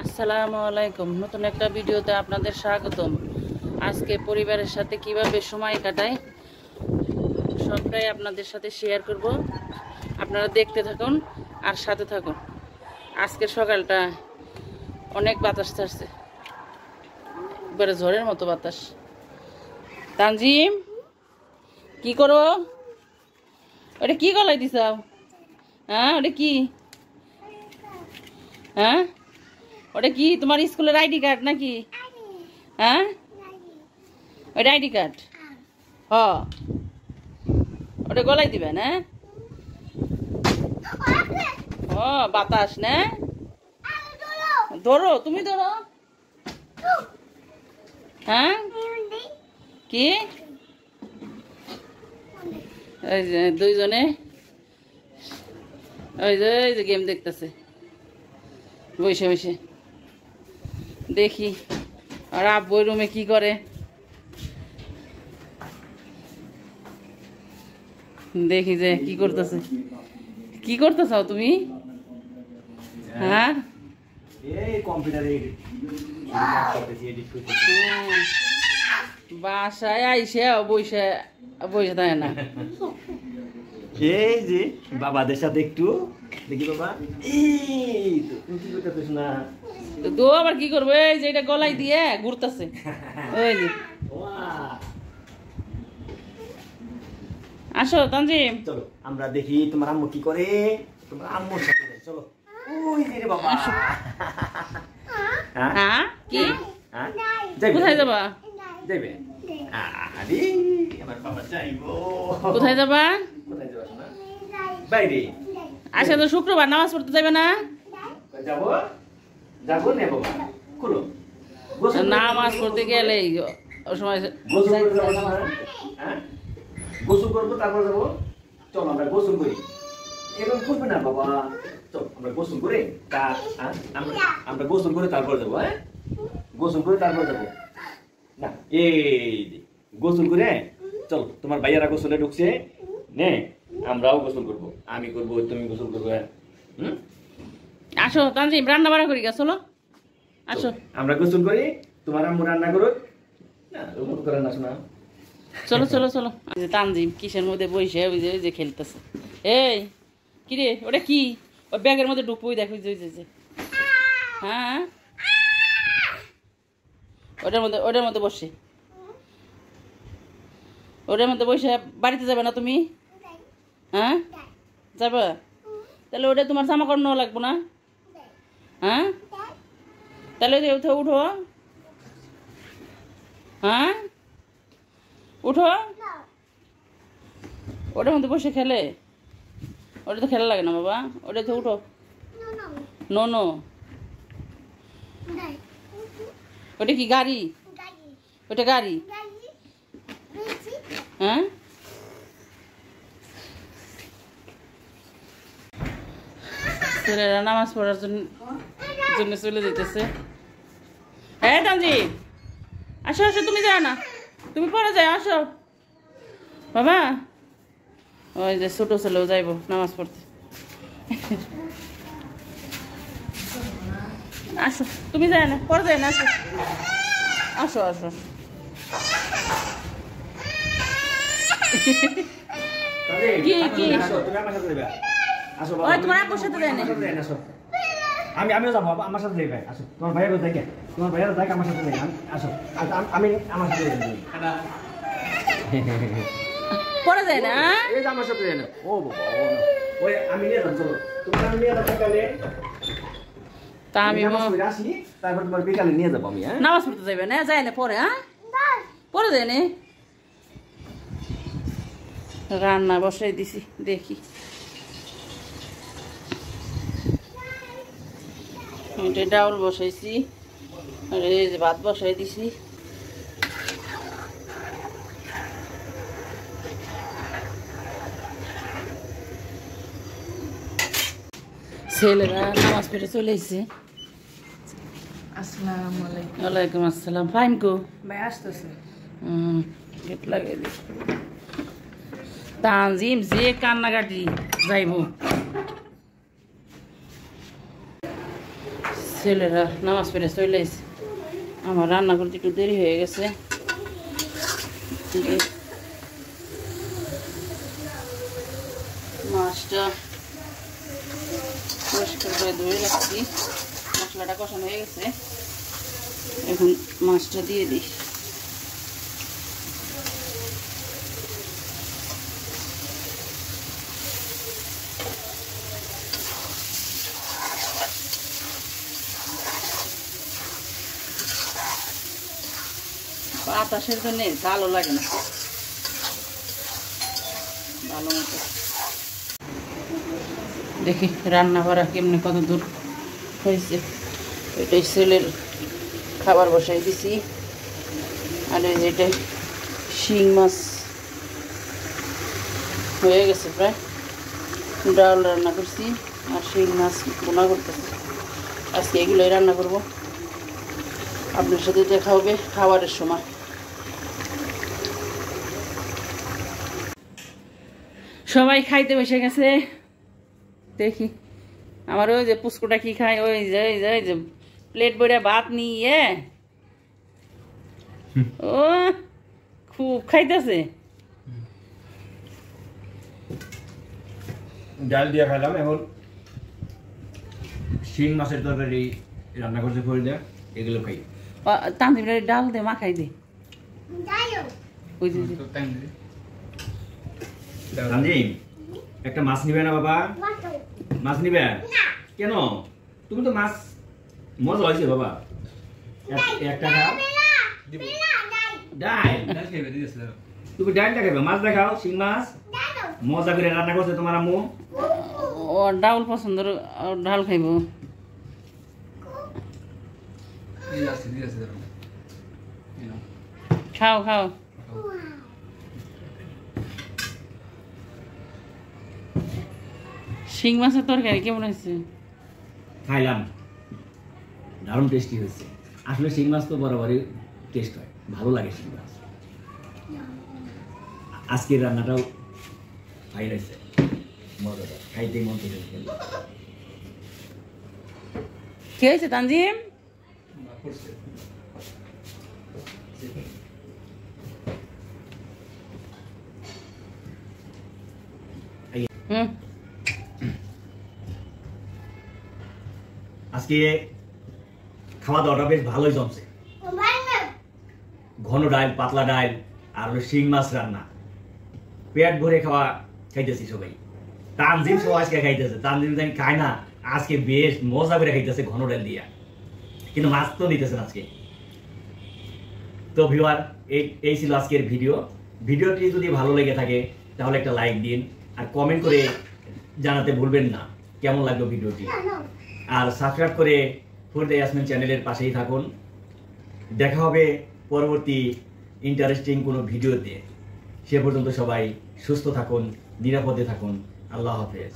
আসসালামু আলাইকুম। নতুন একটা ভিডিওতে আপনাদের স্বাগতম। আজকে পরিবারের সাথে কিভাবে সময় কাটাই সবটাই আপনাদের সাথে শেয়ার করব। আপনারা দেখতে থাকুন আর সাথে থাকুন। আজকের সকালটা অনেক বাতাস ছাড়ছে, একবারে ঝড়ের মতো বাতাস। তানজিম, কি করো? ওটা কি গলায় দিছাও? হ্যাঁ, ওটা কি? হ্যাঁ, ওটা কি তোমার স্কুলের আইডি কার্ড নাকি? হ্যাঁ, ওটা আইডি কার্ড। হ, ওটা গলায় দিবেন। হ্যাঁ, ও বাতাস না, ধরো, তুমি ধরো। হ্যাঁ, কি ওই যে দুইজনে ওই যে গেম দেখতেছে বসে বসে। দেখি আর আব্বু রুমে কি করে, দেখি যে কি করতেছে। কি করতেছাও তুমি? হ্যাঁ, বাসায় আইসে বসে বসে থাকে না। এই যে বাবাদের সাথে একটু দেখি বাবা, এই তো তুমি কি করতেছিস না? তো আবার কি করবো? এই যে এটা গলায় দিয়ে ঘুরতেছে। ওই যে আসো তানজিম, চলো আমরা দেখি তোমার আম্মু কি করে। তোমার আম্মুর সাথে যাই, চলো। ওই যে রে বাবা। হ্যাঁ, কি যাইবে? কোথায় যাবা? যাইবে? আরে আমার বাবা যাইবো। কোথায় যাবা? কোথায় যাবা শোনা? বাইরে। আচ্ছা, তো শুক্রবার নামাজ পড়তে যাবে না? যাবো যাবো নে বাবা, খুলো। নামাজ পড়তে গেলে ওই সময় গোসল করতে যাবো না? হ্যাঁ, গোসল করবো তারপর যাবো। চল আমরা গোসল করি। এরকম করবে না বাবা, চল আমরা গোসল করে আমরা গোসল করে তারপর যাবো। হ্যাঁ, গোসল করে তারপর যাবো না। এই যে গোসল করে চল, তোমার ভাইয়ারা গোসলে ঢুকছে নে, আমরাও গোসল করবো। আমি করবো, তুমি গোসল করবো। হ্যাঁ, আসো তানজিম, রান্না বাড়া করি গা, চলো আসো। আমরা গোসল করি, তোমার আম্মু রান্না করো না, ওরকম করে না শোনা। চলো চলো চলো। তানজিম কিসের মধ্যে বসে ওই যে খেলতেছে। এই কিরে, ওটা কি? ওই ব্যাগের মধ্যে ঢুকবো, দেখো যে। হ্যাঁ, ওটার মধ্যে বসে, ওটার মধ্যে বসে বাড়িতে যাবে না তুমি? হ্যাঁ, যাবে? তাহলে ওটা তোমার জামা কাপড় নেওয়া লাগবো না? হ্যাঁ, তাহলে উঠো। হ্যাঁ, উঠো। ওটার মধ্যে বসে খেলে, ওটা তো খেলা লাগে না বাবা, ওটা তো উঠো। নো, ওটা কি গাড়ি? ওটা গাড়ি? হ্যাঁ, ছেলেরা নামাজ পড়ার জন্য চলে যেতেছে। হ্যাঁ তানজিম, আসো আসো, তুমি যাও না, তুমি পরে যাও, আসো বাবা। ওই যে ছোট ছেলেও যাইব নামাজ পড়তে। আসো, তুমি যাই না, পরে যাই না, আসো আসো আসো। কি ওই তোমার আপুর সাথে যায় না? আমিও যাবো, আমার সাথে যাই। আসো, তোমার ভাইয়ারও দেখে, তোমার ভাইয়ারও দেখে আমার সাথে যাই। আসো, আমি আমার সাথে যাই। পরে যায় না? এই যে আমার সাথে যাই না। ও বাবা, ওই আমি নিয়ে যাবো, চলো। তুমি আমি নিয়ে যাবো সকালে, তা আমি আসি, তারপর তোমার বিকালে নিয়ে যাবো আমি। হ্যাঁ, নামাজ পড়তে যাবে না? যায় না পরে? হ্যাঁ, পরে যায় না? রান্না বসাই দিছি, দেখি। এটা ডাউল বসাইছি, আর এই যে ভাত বসাই দিছি। ছেলেরা নামাজ পড়ে চলে এসেছে। আসসালামু আলাইকুম। ওয়ালাইকুম আসসালাম। ফাইমকো ভাই আসতেছে। গেট লাগাই দিই। তানজিম যে কান্নাকাটি যাইব। ছেলেরা নামাজ পড়ে চলে এসে আমার রান্না করতে একটু দেরি হয়ে গেছে। মাছটা পরিষ্কার করে ধুয়ে রাখছি, মশলাটা কষানো হয়ে গেছে, এখন মাছটা দিয়ে দিই। বাতাসের জন্য ভালো লাগে না ভালো মতো। দেখি রান্না করা কেমনি কত দূর হয়েছে। এটাই ছেলের খাবার বসাই দিছি। আর এটা শিং মাছ হয়ে গেছে প্রায়, ডাল রান্না করছি আর শিং মাছ বোনা করতেছি। আজকে এগুলোই রান্না করব, আপনার সাথে দেখা হবে খাবারের সময়। সবাই খাইতে বসে গেছে। দেখি আমার ওই যে পুষ্কুটা কি খায়, ওই যে প্লেট ভরে ভাত নিয়ে ও খুব খাইতেছে। ডাল দিয়ে খাইলাম, এখন শিং মাছের তরকারি রান্না করতে করে দেয়, এগুলো খাই। তান্দিম ডাল দে মাখাই দে। ওই যে তানজিম, একটা মাছ নিবে না বাবা? মাছ নিবে কেন? তুমি তো মাছ মজা হয়েছে বাবা, একটা খাও। ডাল তুমি ডালটা খাবে, মাছ দেখাও। শিং মাছ মজা করে রান্না করছে তোমার আম্মু। ও ডাউল পছন্দ, ডাল খাইব। খাও খাও। শিং মাছের তরকারি কেমন হয়েছে? খাইলাম, দারুণ টেস্টি হয়েছে। আসলে শিং মাছ তো বরাবরই টেস্ট হয়, ভালো লাগে শিং মাছ। আজকের রান্নাটাও ফাইন হয়েছে, মজাদার, খাইতে মন থেকে। কি হয়েছে তানজিম? আজকে খাওয়া দাওয়াটা বেশ ভালোই জমছে। ঘন ডাল, পাতলা ডাল আর শিং মাছ রান্না, পেট ভরে খাইতেছি সবাই। তানজিম সব আজকে খাইতেছে, তানজিম খায় না, আজকে বেশ মজা করে খাইতেছে ঘন ডাল দিয়া, কিন্তু মাছ তো নিতেছেন আজকে। তো ভিউয়ার, এই ছিল আজকের ভিডিওটি যদি ভালো লেগে থাকে তাহলে একটা লাইক দিন, আর কমেন্ট করে জানাতে ভুলবেন না কেমন লাগলো ভিডিওটি। আর সাবস্ক্রাইব করে ফরিদা ইয়াসমিন চ্যানেলের পাশেই থাকুন। দেখা হবে পরবর্তী ইন্টারেস্টিং কোনো ভিডিওতে। সে পর্যন্ত সবাই সুস্থ থাকুন, নিরাপদে থাকুন। আল্লাহ হাফেজ।